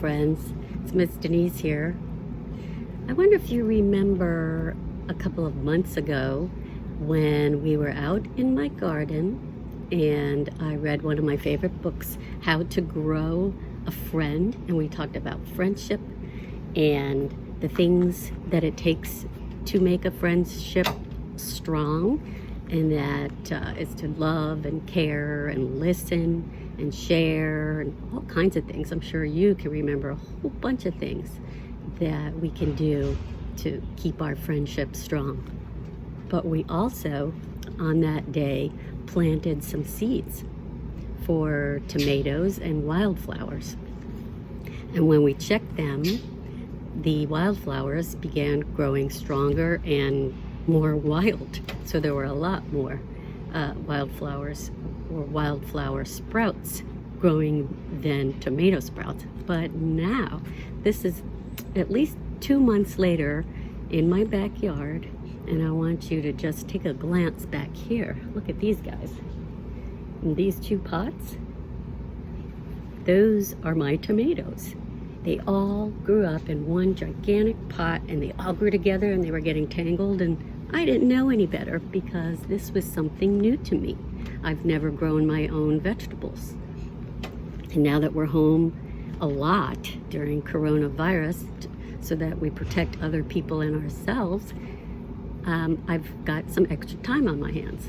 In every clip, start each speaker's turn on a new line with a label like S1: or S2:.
S1: friends. It's Miss Denise here. I wonder if you remember a couple of months ago when we were out in my garden and I read one of my favorite books, How to Grow a Friend, and we talked about friendship and the things that it takes to make a friendship strong, and that is to love and care and listen and share and all kinds of things. I'm sure you can remember a whole bunch of things that we can do to keep our friendship strong. But we also, on that day, planted some seeds for tomatoes and wildflowers. And when we checked them, the wildflowers began growing stronger and more wild. So there were a lot more wildflowers or wildflower sprouts growing than tomato sprouts. But now, this is at least 2 months later in my backyard, and I want you to just take a glance back here. Look at these guys. And these 2 pots, those are my tomatoes. They all grew up in one gigantic pot, and they all grew together, and they were getting tangled, and I didn't know any better because this was something new to me. I've never grown my own vegetables. And now that we're home a lot during coronavirus so that we protect other people and ourselves, I've got some extra time on my hands.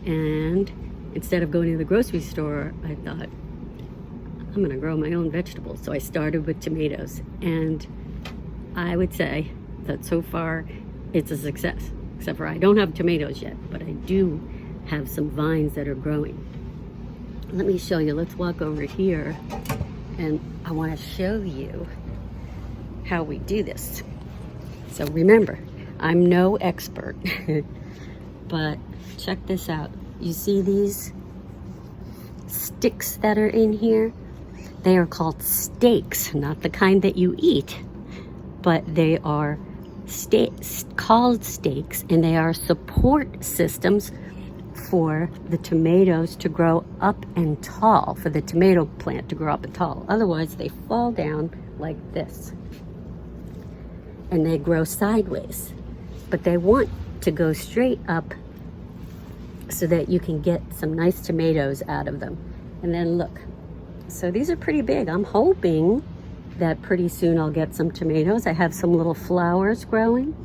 S1: And instead of going to the grocery store, I thought, I'm gonna grow my own vegetables. So I started with tomatoes, and I would say that so far it's a success, except for I don't have tomatoes yet, but I do have some vines that are growing. Let me show you. Let's walk over here, and I want to show you how we do this. So remember, I'm no expert, but check this out. You see these sticks that are in here? They are called stakes, not the kind that you eat, but they are called stakes, and they are support systems for the tomatoes to grow up and tall, for the tomato plant to grow up and tall. Otherwise, they fall down like this, and they grow sideways. But they want to go straight up so that you can get some nice tomatoes out of them. And then look, so these are pretty big. I'm hoping that pretty soon I'll get some tomatoes. I have some little flowers growing.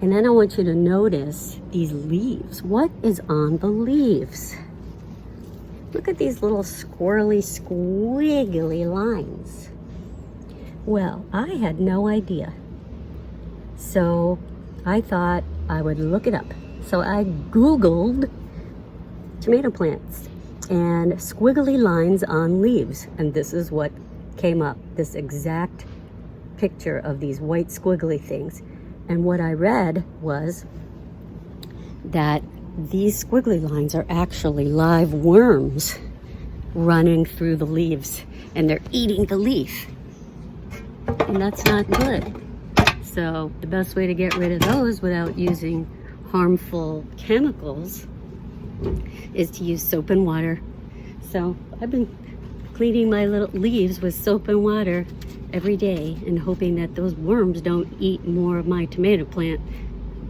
S1: And then I want you to notice these leaves. What is on the leaves? Look at these little squirrely, squiggly lines. Well, I had no idea. So I thought I would look it up. So I Googled tomato plants and squiggly lines on leaves. And this is what came up, this exact picture of these white squiggly things. And what I read was that these squiggly lines are actually live worms running through the leaves, and they're eating the leaf. And that's not good. So the best way to get rid of those without using harmful chemicals is to use soap and water. So I've been cleaning my little leaves with soap and water every day and hoping that those worms don't eat more of my tomato plant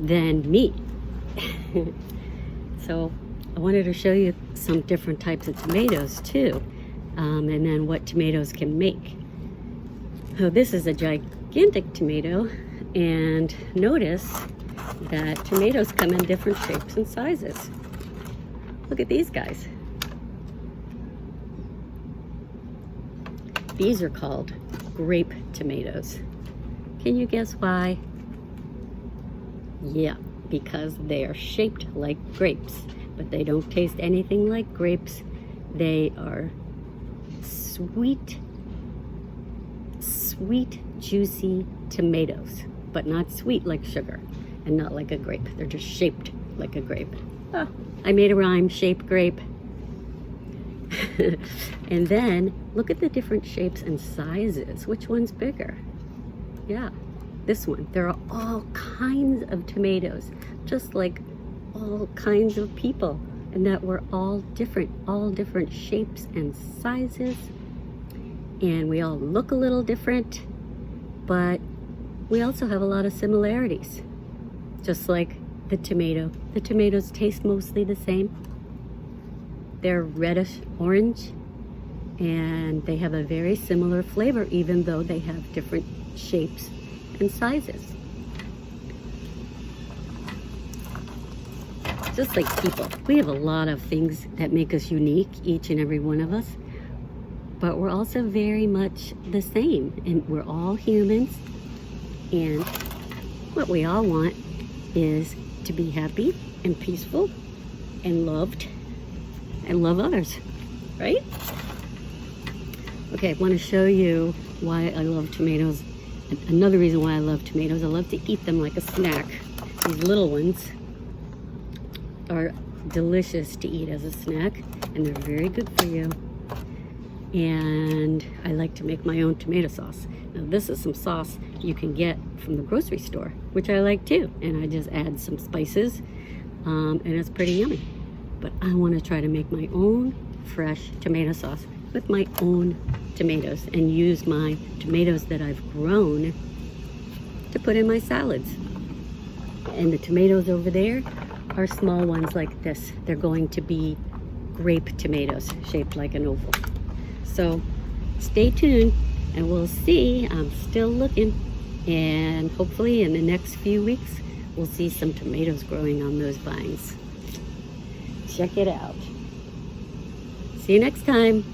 S1: than me. So I wanted to show you some different types of tomatoes too, and then what tomatoes can make. So this is a gigantic tomato, and notice that tomatoes come in different shapes and sizes. Look at these guys. These are called grape tomatoes. Can you guess why? Yeah, because they are shaped like grapes, but they don't taste anything like grapes. They are sweet, juicy tomatoes, but not sweet like sugar and not like a grape. They're just shaped like a grape. Oh, I made a rhyme, shape grape. And then look at the different shapes and sizes. Which one's bigger? Yeah, this one. There are all kinds of tomatoes, just like all kinds of people, and that we're all different shapes and sizes. and we all look a little different, but we also have a lot of similarities. Just like the tomato. The tomatoes taste mostly the same. They're reddish orange, and they have a very similar flavor, even though they have different shapes and sizes. Just like people, we have a lot of things that make us unique, each and every one of us, but we're also very much the same, and we're all humans, and what we all want is to be happy and peaceful and loved and love others, right? Okay, I want to show you why I love tomatoes. Another reason why I love tomatoes, I love to eat them like a snack. These little ones are delicious to eat as a snack, and they're very good for you. And I like to make my own tomato sauce. Now this is some sauce you can get from the grocery store, which I like too. And I just add some spices, and it's pretty yummy. But I want to try to make my own fresh tomato sauce with my own tomatoes and use my tomatoes that I've grown to put in my salads. And the tomatoes over there are small ones like this. They're going to be grape tomatoes shaped like an oval. So stay tuned and we'll see. I'm still looking, and hopefully in the next few weeks we'll see some tomatoes growing on those vines. Check it out. See you next time.